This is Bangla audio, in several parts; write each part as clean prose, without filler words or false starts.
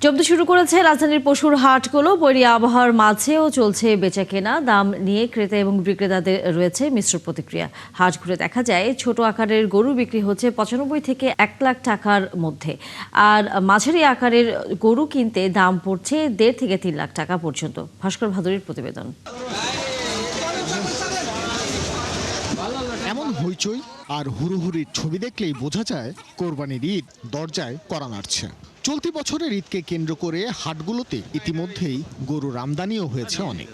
জমতে শুরু করেছে রাজধানীর পশুর হাটগুলো। বৈরী আবহাওয়ার মাঝেও চলছে বেচাকেনা। দাম নিয়ে ক্রেতা এবং বিক্রেতাদের রয়েছে মিশ্র প্রতিক্রিয়া। হাট ঘুরে দেখা যায় ছোট আকারের গরু বিক্রি হচ্ছে 95 থেকে 1 লাখ টাকার মধ্যে, আর মাঝারি আকারের গরু কিনতে দাম পড়ছে 1.5 থেকে 3 লাখ টাকা পর্যন্ত। ভাস্কর ভাদুরীর প্রতিবেদন। এমন হইচই আর হুড়োহুড়ির ছবি দেখলেই বোঝা যায় কোরবানির ঈদ দরজায় কড়া নাড়ছে। চলতি বছরের ঈদকে কেন্দ্র করে হাটগুলোতে ইতিমধ্যেই গরুর আমদানিও হয়েছে অনেক।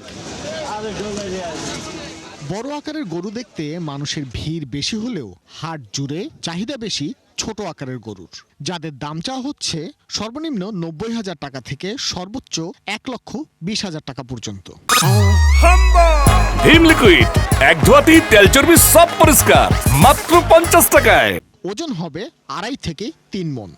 বড় আকারের গরু দেখতে মানুষের ভিড় বেশি হলেও হাট জুড়ে চাহিদা বেশি ছোট আকারের গরুর, যাদের দাম চাওয়া হচ্ছে সর্বনিম্ন 90,000 টাকা থেকে সর্বোচ্চ 1,20,000 টাকা পর্যন্ত। ভীম লিকুইড এক ধোয়াতেই তেল চর্বি সব পরিষ্কার মাত্র 50 টাকায়। ওজন হবে 2.5 থেকে 3 মণ।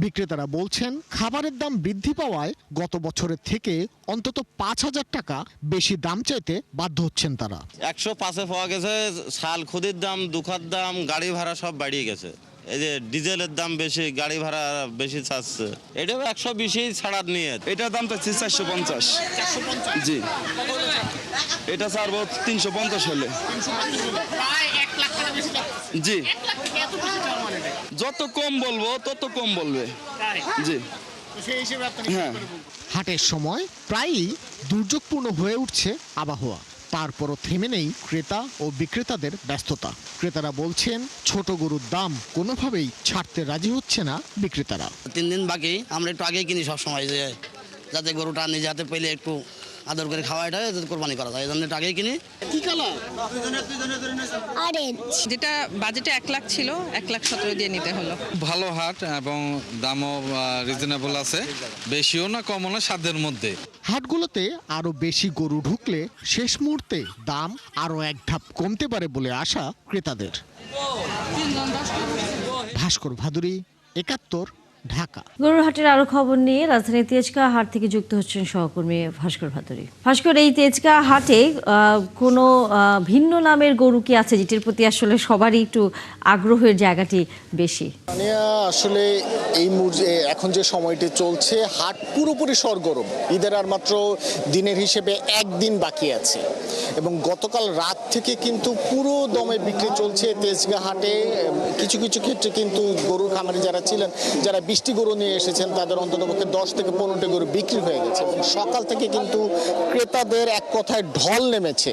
বিক্রেতারা বলছেন খাবারের দাম বৃদ্ধি পাওয়ায় গত বছরের থেকে অন্তত 5,000 টাকা বেশি দাম চাইতে বাধ্য হচ্ছেন তারা। 105-এ পাওয়া গেছে, শাল খুদির দাম, দুখার দাম, গাড়ি ভাড়া সব বাড়িয়ে গেছে। এই যে ডিজেলের দাম বেশি, গাড়ি ভাড়া বেশি ছাড়ছে। এটাও 120-ই ছাড়ার নিয়ে। এটার দাম চাচ্ছি 450। জি, এটা ছাড়বো 350 হলে। জি, যত কম বলবো তত কম বলবে। জি, হ্যাঁ। হাটের সময় প্রায়ই দুর্যোগপূর্ণ হয়ে উঠছে আবহাওয়া, তারপরও থেমে নেই ক্রেতা ও বিক্রেতাদের ব্যস্ততা। ক্রেতারা বলছেন ছোট গরুর দাম কোনোভাবেই ছাড়তে রাজি হচ্ছে না বিক্রেতারা। 3 দিন বাকি, আমরা একটু আগেই কিনি সব সময়, যে যাতে গরুটা নিজে হাতে পেলে একটু আদর করে খাওয়াটা যাতে কোরবানি করা যায়, এই জন্য একটু আগেই কিনি। যেটা বাজেটে 1 লাখ ছিল 1,17,000 দিয়ে নিতে হলো। ভালো হাট এবং দামও রিজনেবল আছে, বেশিও না কমও না, সাধ্যের মধ্যে। হাটগুলোতে আরো বেশি গরু ঢুকলে শেষ মুহূর্তে দাম আরো এক ধাপ কমতে পারে বলে আশা ক্রেতাদের। ভাস্কর ভাদুরী, 71, ঢাকা। গরুর হাটের আরো খবর নিয়ে রাজধানীর তেজগাঁ হাট থেকে যুক্ত হচ্ছেন সহকর্মী ভাস্কর ভাদুরী। ভাস্কর, এই তেজগাঁ হাটে কোনো ভিন্ন নামের গরু কি আছে যেটির প্রতি আসলে সবারই একটু আগ্রহের জায়গাটি বেশি? আসলে এই এখন যে সময়টি চলছে, হাট পুরোপুরি সরগরম। ঈদের আর মাত্র দিনের হিসেবে একদিন বাকি আছে এবং গতকাল রাত থেকে কিন্তু পুরো দমে বিক্রি চলছে তেজগাঁ হাটে। কিছু কিছু ক্ষেত্রে কিন্তু গরুর খামারি যারা ছিলেন, যারা 20টি গরু নিয়ে এসেছেন, তাদের অন্ততপক্ষে 10 থেকে 15টি গরু বিক্রি হয়ে গেছে এবং সকাল থেকে কিন্তু ক্রেতাদের এক কথায় ঢল নেমেছে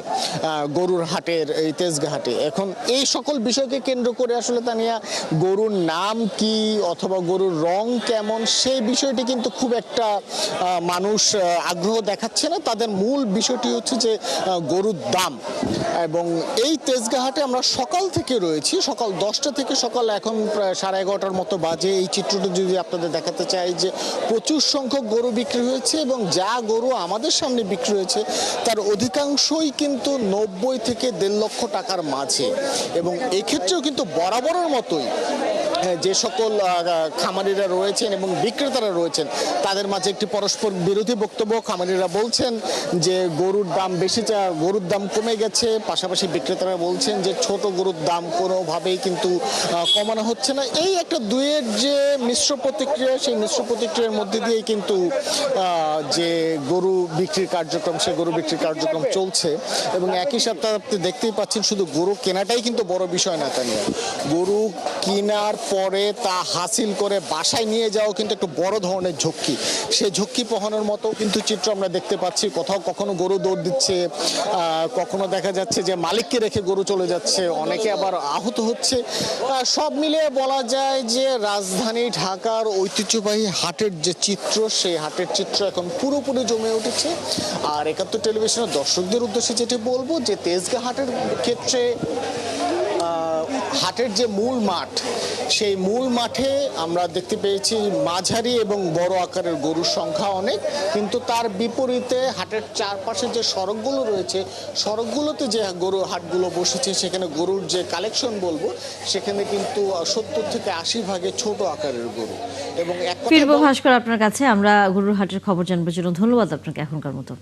গরুর হাটের এই তেজগাঁ হাটে। এখন এই সকল বিষয়কে কেন্দ্র করে আসলে তানিয়া গরুর নাম কি অথবা গরুর রং কেমন, সেই বিষয়টি কিন্তু খুব একটা মানুষ আগ্রহ দেখাচ্ছে না। তাদের মূল বিষয়টি হচ্ছে যে গরুর দাম। এবং এই তেজগাঁ হাটে আমরা সকাল থেকে রয়েছি, সকাল 10টা থেকে সকাল এখন প্রায় 11:30টার মতো বাজে। এই চিত্রটি যদি আপনাদের দেখাতে চাই যে প্রচুর সংখ্যক গরু বিক্রি হয়েছে এবং যা গরু আমাদের সামনে বিক্রি হয়েছে তার অধিকাংশই কিন্তু 90 থেকে 1.5 লক্ষ টাকার মাঝে। এবং এক্ষেত্রেও কিন্তু বরাবরের মতোই যে সকল খামারিরা রয়েছেন এবং বিক্রেতারা রয়েছেন তাদের মাঝে একটি পরস্পর বিরোধী বক্তব্য। খামারিরা বলছেন যে গরুর দাম বেশি, গরুর দাম কমে গেছে, পাশাপাশি বিক্রেতারা বলছেন যে ছোট গরুর দাম কোনোভাবেই কিন্তু কমানো হচ্ছে না। এই একটা দুয়ের যে মিশ্র প্রতিক্রিয়া, সেই মিশ্র প্রতিক্রিয়ার মধ্যে দিয়েই কিন্তু যে গরু বিক্রির কার্যক্রম, সেই গরু বিক্রির কার্যক্রম চলছে। এবং একই সাথে আপনি দেখতেই পাচ্ছেন শুধু গরু কেনাটাই কিন্তু বড় বিষয় না, তাই না, গরু কেনার পরে তা হাসিল করে বাসায় নিয়ে যাওয়া কিন্তু একটু বড় ধরনের ঝক্কি। সেই ঝক্কি পোহানোর মতো কিন্তু চিত্র আমরা দেখতে পাচ্ছি। কোথাও কখনো গরু দৌড় দিচ্ছে, কখনো দেখা যাচ্ছে যে মালিককে রেখে গরু চলে যাচ্ছে, অনেকে আবার আহত হচ্ছে। সব মিলিয়ে বলা যায় যে রাজধানী ঢাকার ঐতিহ্যবাহী হাটের যে চিত্র, সেই হাটের চিত্র এখন পুরোপুরি জমে উঠেছে। আর 71 টেলিভিশনের দর্শকদের উদ্দেশ্যে যেটি বলবো যে তেজগাঁ হাটের ক্ষেত্রে হাটের যে মূল মাঠ, সেই মূল মাঠে আমরা দেখতে পেয়েছি মাঝারি এবং বড় আকারের গরুর সংখ্যা অনেক, কিন্তু তার বিপরীতে হাটের চারপাশে যে সড়কগুলো রয়েছে, সড়কগুলোতে যে গরু হাটগুলো বসেছে সেখানে গরুর যে কালেকশন বলবো, সেখানে কিন্তু 70 থেকে 80 ভাগে ছোট আকারের গরু। এবং ফিরবো ভাস্কর আপনার কাছে। আমরা গরুর হাটের খবর জানবার জন্য ধন্যবাদ আপনাকে এখনকার মতো।